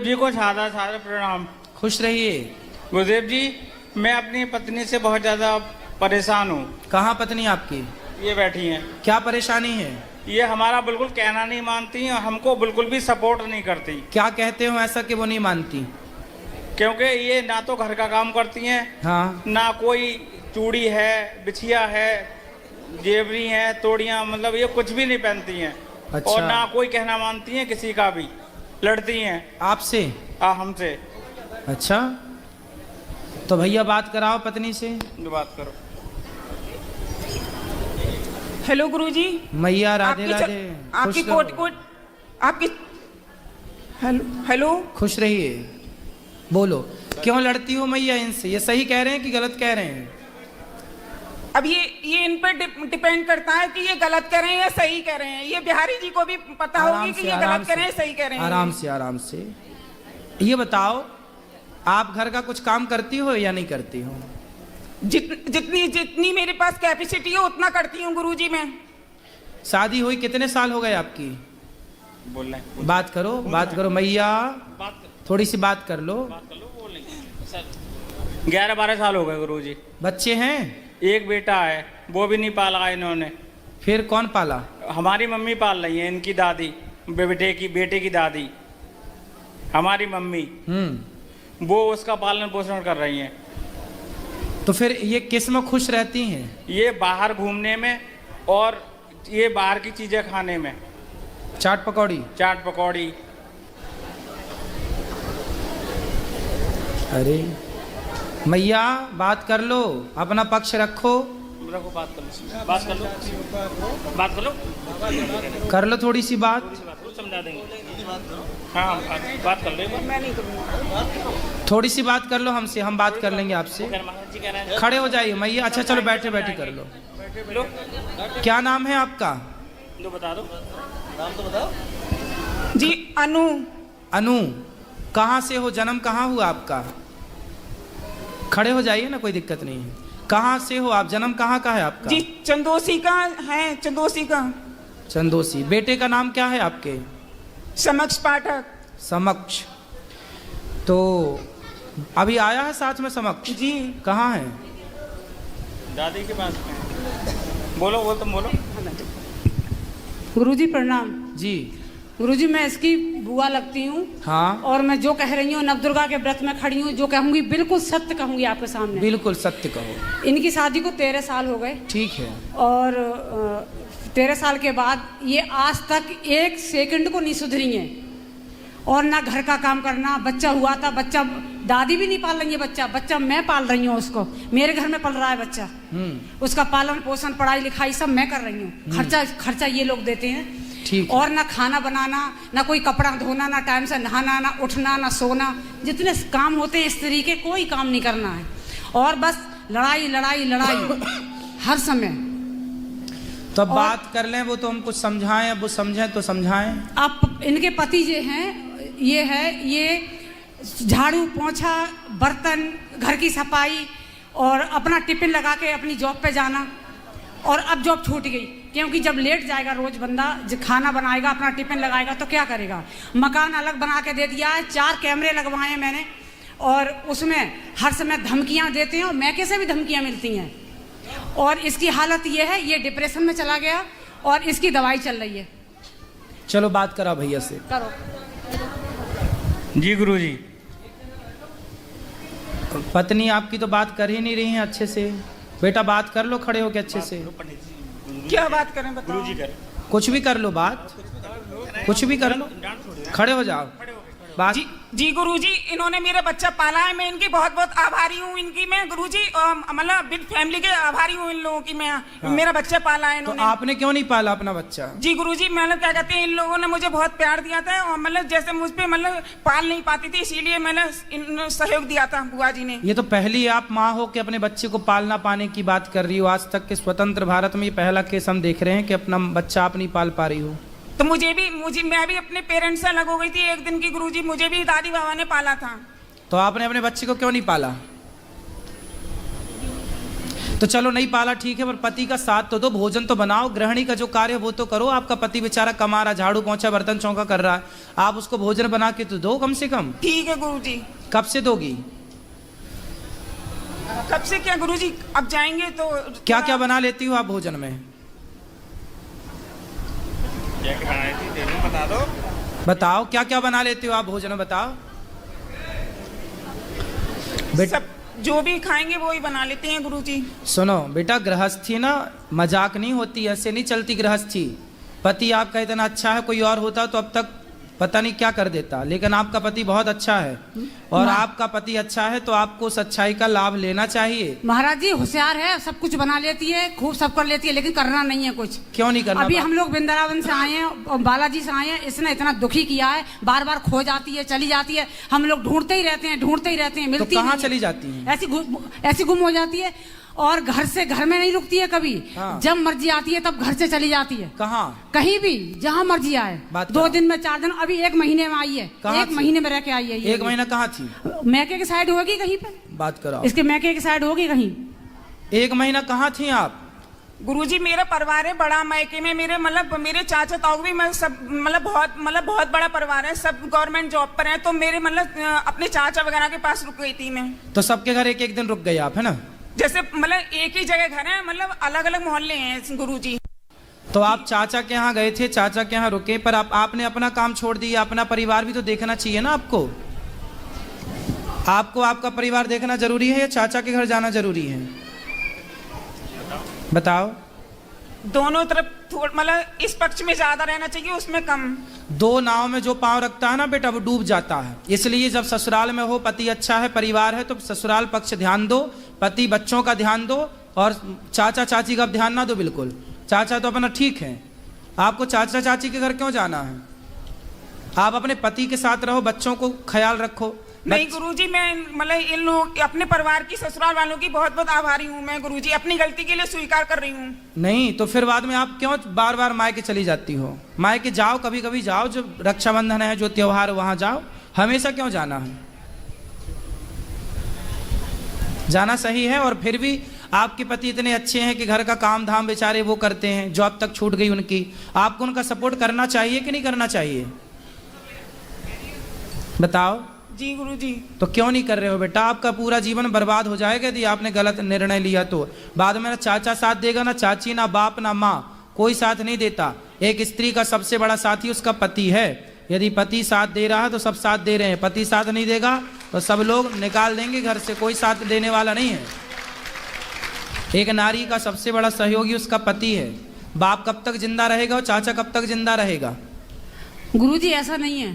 जी को सादा सादा प्रणाम। खुश रहिए। गुरुदेव जी, मैं अपनी पत्नी से बहुत ज्यादा परेशान हूँ। कहाँ पत्नी आपकी? ये बैठी हैं। क्या परेशानी है? ये हमारा बिल्कुल कहना नहीं मानती और हमको बिल्कुल भी सपोर्ट नहीं करती। क्या कहते हो ऐसा कि वो नहीं मानती? क्योंकि ये ना तो घर का काम करती हैं, हाँ, ना कोई चूड़ी है, बिछिया है, जेवरी है, तोड़ियाँ, मतलब ये कुछ भी नहीं पहनती हैं। अच्छा। और ना कोई कहना मानती हैं किसी का भी, लड़ती हैं आपसे? हमसे। अच्छा, तो भैया बात कराओ पत्नी से। बात करो। हेलो गुरुजी। मैया राधे राधे। आपकी खुश रहो। कोट आपकी हेलो। खुश रहिए। बोलो, क्यों लड़ती हो मैया इनसे? ये सही कह रहे हैं कि गलत कह रहे हैं? अब ये इन पर डिपेंड करता है कि ये गलत कर रहे हैं या सही कर रहे हैं। ये बिहारी जी को भी पता होगी कि ये गलत कर रहे हैं सही कर रहे हैं। आराम से आराम से। ये बताओ, आप घर का कुछ काम करती हो या नहीं करती हो? जितनी मेरे पास कैपेसिटी है उतना करती हूँ गुरुजी मैं। शादी हुई कितने साल हो गए आपकी? बोल रहे हैं। बात करो, बात करो मैया, थोड़ी सी बात कर लो। 11-12 साल हो गए गुरुजी। बच्चे हैं? एक बेटा है, वो भी नहीं पाला इन्होंने। फिर कौन पाला? हमारी मम्मी पाल रही है, इनकी दादी, बेटे की दादी, हमारी मम्मी, वो उसका पालन पोषण कर रही हैं। तो फिर ये किस में खुश रहती हैं? ये बाहर घूमने में और ये बाहर की चीजें खाने में। चाट पकौड़ी? चाट पकौड़ी। अरे मैया बात कर लो, अपना पक्ष रखो। रखो, बात कर लो, बात कर लो, बात कर लो, कर लो थोड़ी सी बात। समझा देंगे। हाँ, बात कर लो। मैं नहीं करूँगा। थोड़ी सी बात कर लो हमसे, हम बात कर लेंगे आपसे। खड़े हो जाइए मैया। अच्छा चलो, बैठे बैठे कर लो। क्या नाम है आपका? बता दो, नाम तो बताओ। जी अनु। अनु, कहाँ से हो? जन्म कहाँ हुआ आपका? खड़े हो जाइए ना, कोई दिक्कत नहीं है। कहाँ से हो आप? जन्म कहाँ का है आपका? जी चंदोसी का है, चंदोसी का। चंदोसी। बेटे का नाम क्या है आपके? समक्ष पाठक। समक्ष। तो अभी आया है साथ में समक्ष? जी। कहाँ है? दादी के पास में। बोलो, बोल, तुम बोलो। गुरुजी प्रणाम। जी। गुरुजी, मैं इसकी बुआ लगती हूँ। हाँ। और मैं जो कह रही हूँ, नवदुर्गा के व्रत में खड़ी हूँ, जो कहूँगी बिल्कुल सत्य कहूँगी आपके सामने। बिल्कुल सत्य कहो। इनकी शादी को 13 साल हो गए। ठीक है। और 13 साल के बाद ये आज तक 1 सेकंड को नहीं सुधरी हैं। और ना घर का काम करना। बच्चा हुआ था, बच्चा दादी भी नहीं पाल रही है, बच्चा मैं पाल रही हूँ उसको। मेरे घर में पल रहा है बच्चा। उसका पालन पोषण, पढ़ाई लिखाई सब मैं कर रही हूँ। खर्चा ये लोग देते हैं। ठीक। और ना खाना बनाना, ना कोई कपड़ा धोना, ना टाइम से नहाना, ना उठना, ना सोना। जितने काम होते हैं स्त्री के, कोई काम नहीं करना है। और बस लड़ाई लड़ाई लड़ाई हर समय। तो अब बात कर लें, वो तो हम कुछ समझाएं, अब वो समझें तो समझाएं। अब इनके पति जो हैं, ये झाड़ू पोंछा, बर्तन, घर की सफाई और अपना टिफिन लगा के अपनी जॉब पे जाना। और अब जॉब छूट गई, क्योंकि जब लेट जाएगा रोज बंदा, खाना बनाएगा, अपना टिफिन लगाएगा तो क्या करेगा। मकान अलग बना के दे दिया है, 4 कैमरे लगवाए हैं मैंने। और उसमें हर समय धमकियां देते हैं और मैके से भी धमकियां मिलती हैं। और इसकी हालत ये है, ये डिप्रेशन में चला गया और इसकी दवाई चल रही है। चलो बात करा भैया से। करो। जी गुरुजी। पत्नी आपकी तो बात कर ही नहीं रही है अच्छे से। बेटा बात कर लो खड़े होके अच्छे से। क्या बात करें बताओ। गुरुजी कर। कुछ भी कर लो, बात कुछ भी कर लो। खड़े हो जाओ। बात। जी गुरुजी, इन्होंने मेरा बच्चा पाला है। मैं इनकी बहुत बहुत आभारी हूँ। इनकी मैं गुरुजी मतलब विद फैमिली के आभारी हूँ इन लोगों की मैं। मेरा बच्चा पाला है इन्होंने। तो आपने क्यों नहीं पाला अपना बच्चा? जी गुरुजी, मतलब क्या कहते हैं, इन लोगों ने मुझे बहुत प्यार दिया था और मतलब जैसे मुझ पे मतलब पाल नहीं पाती थी, इसीलिए मैंने सहयोग दिया था बुआ जी ने। ये तो पहली आप माँ हो के अपने बच्चे को पालना पाने की बात कर रही हो। आज तक के स्वतंत्र भारत में ये पहला केस हम देख रहे हैं कि अपना बच्चा आप नहीं पाल पा रही हो। तो मैं भी अपने पेरेंट्स से अलग हो गई थी एक दिन की गुरुजी। मुझे भी दादी बाबा ने पाला था। तो आपने अपने बच्चे को क्यों नहीं पाला? तो तो चलो नहीं पाला ठीक है, पर पति का साथ तो दो, भोजन तो बनाओ, गृहिणी का जो कार्य वो तो करो। आपका पति बेचारा कमा रहा, झाड़ू पोंछा बर्तन चौका कर रहा है, आप उसको भोजन बना के तो दो कम से कम। ठीक है गुरुजी। कब से दोगी? कब से क्या गुरुजी, अब जाएंगे तो। क्या क्या बना लेती हो आप भोजन में? बता दो। बताओ क्या क्या बना लेती हो आप भोजन में, बताओ। सब जो भी खाएंगे वो ही बना लेते हैं गुरुजी। सुनो बेटा, गृहस्थी ना मजाक नहीं होती, ऐसे नहीं चलती गृहस्थी। पति आपका इतना अच्छा है, कोई और होता तो अब तक पता नहीं क्या कर देता, लेकिन आपका पति बहुत अच्छा है, और आपका पति अच्छा है तो आपको उस अच्छाई का लाभ लेना चाहिए। महाराज जी होशियार है, सब कुछ बना लेती है, खूब सब कर लेती है, लेकिन करना नहीं है कुछ। क्यों नहीं करना? अभी हम लोग वृंदावन से आए हैं और बालाजी से आए हैं, इसने इतना दुखी किया है, बार बार खो जाती है, चली जाती है, हम लोग ढूंढते ही रहते हैं, मिलती तो कहाँ नहीं चली है। जाती है? ऐसी गुम हो जाती है, और घर से घर में नहीं रुकती है कभी। हाँ। जब मर्जी आती है तब घर से चली जाती है। कहाँ? कहीं भी जहाँ मर्जी आए, 2 दिन में 4 दिन, अभी 1 महीने में आई है, 1 महीने में रह के आई है। 1 महीना कहाँ थी? मैके की साइड होगी कहीं पे, बात करो। इसके मैके की साइड होगी कहीं। 1 महीना कहाँ थी आप? गुरुजी मेरा परिवार है बड़ा, मैके में मेरे चाचा ताऊ भी, मैं सब बहुत बड़ा परिवार है, सब गवर्नमेंट जॉब पर हैं, तो मेरे अपने चाचा वगैरह के पास रुक गई थी मैं। तो सबके घर 1-1 दिन रुक गए आप, है ना? जैसे एक ही जगह घर है, अलग अलग मोहल्ले हैं गुरुजी। तो आप चाचा के यहाँ गए थे, चाचा के यहाँ रुके, पर आपने अपना काम छोड़ दिया, अपना परिवार भी तो देखना चाहिए ना आपको। आपको आपका परिवार देखना जरूरी है या चाचा के घर जाना जरूरी है? बताओ। दोनों तरफ इस पक्ष में ज्यादा रहना चाहिए, उसमें कम। 2 नाव में जो पांव रखता है ना बेटा, वो डूब जाता है। इसलिए जब ससुराल में हो, पति अच्छा है, परिवार है, तो ससुराल पक्ष ध्यान दो, पति बच्चों का ध्यान दो, और चाचा चाची का ध्यान ना दो बिल्कुल। चाचा तो अपना ठीक है, आपको चाचा चाची के घर क्यों जाना है? आप अपने पति के साथ रहो, बच्चों को ख्याल रखो। नहीं गुरुजी, मैं इन लोग अपने परिवार की, ससुराल वालों की बहुत बहुत आभारी हूँ मैं गुरुजी, अपनी गलती के लिए स्वीकार कर रही हूँ। नहीं तो फिर बाद में आप क्यों बार बार मायके चली जाती हो? मायके जाओ, कभी कभी जाओ, जो रक्षाबंधन है, जो त्योहार है वहां जाओ, हमेशा क्यों जाना है? जाना सही है। और फिर भी आपके पति इतने अच्छे हैं कि घर का काम धाम बेचारे वो करते हैं, जॉब तक छूट गई उनकी, आपको उनका सपोर्ट करना चाहिए कि नहीं करना चाहिए? बताओ। जी गुरुजी। तो क्यों नहीं कर रहे हो बेटा? आपका पूरा जीवन बर्बाद हो जाएगा यदि आपने गलत निर्णय लिया तो। बाद में ना चाचा साथ देगा, ना चाची, ना बाप, ना माँ, कोई साथ नहीं देता। एक स्त्री का सबसे बड़ा साथी उसका पति है। यदि पति साथ दे रहा है तो सब साथ दे रहे हैं, पति साथ नहीं देगा तो सब लोग निकाल देंगे घर से, कोई साथ देने वाला नहीं है। एक नारी का सबसे बड़ा सहयोगी उसका पति है। बाप कब तक जिंदा रहेगा और चाचा कब तक जिंदा रहेगा? गुरुजी ऐसा नहीं है।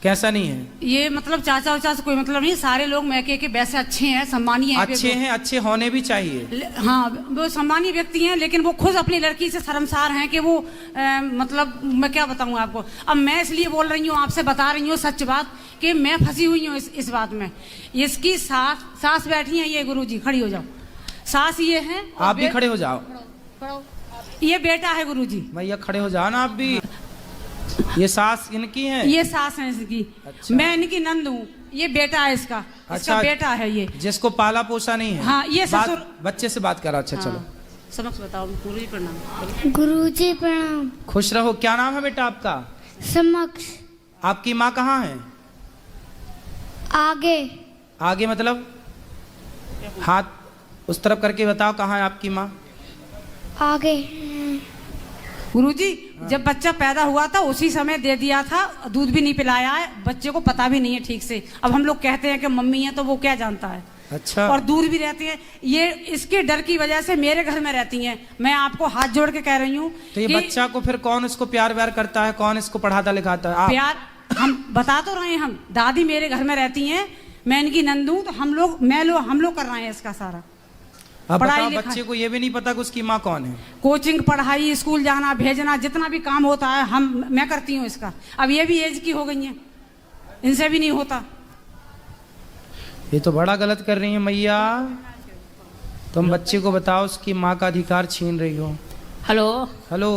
कैसा नहीं है? ये चाचा उचा से कोई मतलब नहीं, सारे लोग मैके के वैसे अच्छे हैं, सम्मानीय हैं। अच्छे हैं, अच्छे होने भी चाहिए। हाँ, वो सम्मानीय व्यक्ति हैं, लेकिन वो खुद अपनी लड़की से शर्मसार हैं कि वो मैं क्या बताऊँ आपको। अब मैं इसलिए बोल रही हूँ, आपसे बता रही हूँ सच बात, कि मैं फंसी हुई हूँ इस बात में। इसकी सास बैठी है, ये गुरुजी खड़ी हो जाओ, सास ये है। आप भी खड़े हो जाओ। ये बेटा है गुरुजी। भैया खड़े हो जाओ ना आप भी। ये सास इनकी है? ये सास है इसकी। अच्छा। मैं इनकी नंद हूँ, ये बेटा है इसका। अच्छा, इसका बेटा है ये, जिसको पाला पोसा नहीं है। हाँ, ये ससुर बच्चे से बात करो। अच्छा हाँ। चलो समक्ष बताओ। गुरुजी प्रणाम। गुरुजी प्रणाम। खुश रहो। क्या नाम है बेटा आपका? समक्ष। आपकी माँ कहाँ है? आगे। आगे मतलब हाथ उस तरफ करके बताओ, कहाँ है आपकी माँ? आगे। गुरुजी जब बच्चा पैदा हुआ था उसी समय दे दिया था, दूध भी नहीं पिलाया है, बच्चे को पता भी नहीं है ठीक से। अब हम लोग कहते हैं कि मम्मी है, तो वो क्या जानता है। अच्छा। और दूर भी रहती है, ये इसके डर की वजह से मेरे घर में रहती हैं। मैं आपको हाथ जोड़ के कह रही हूँ। तो ये बच्चा को फिर कौन इसको प्यार व्यार करता है, कौन इसको पढ़ाता लिखाता है? प्यार हम बता तो रहे हैं, हम दादी मेरे घर में रहती हैं, मैं इनकी नंद हूँ, तो हम लोग कर रहे हैं इसका सारा। अब बताओ, बच्चे को ये भी नहीं पता कि उसकी माँ कौन है? कोचिंग, पढ़ाई, स्कूल जाना, भेजना, जितना भी काम होता है मैं करती हूँ इसका। अब ये भी एज की हो गई है, इनसे भी नहीं होता। ये तो बड़ा गलत कर रही है मैया। तुम बच्चे को बताओ, उसकी माँ का अधिकार छीन रही हो। हेलो। हेलो।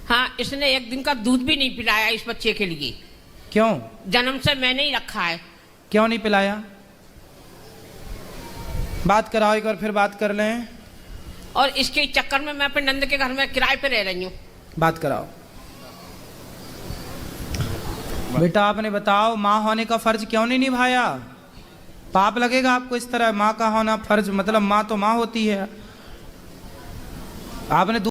हाँ, इसने 1 दिन का दूध भी नहीं पिलाया इस बच्चे के लिए। क्यों? जन्म से मैंने ही रखा है। क्यों नहीं पिलाया? बात कराओ एक बार, फिर बात कर लें। और इसके चक्कर में मैं अपने नंद के घर में किराए पे रह रही हूँ। बात कराओ बेटा, आपने बताओ माँ होने का फर्ज क्यों नहीं निभाया? पाप लगेगा आपको इस तरह, माँ का होना फर्ज, मतलब माँ तो माँ होती है। आपने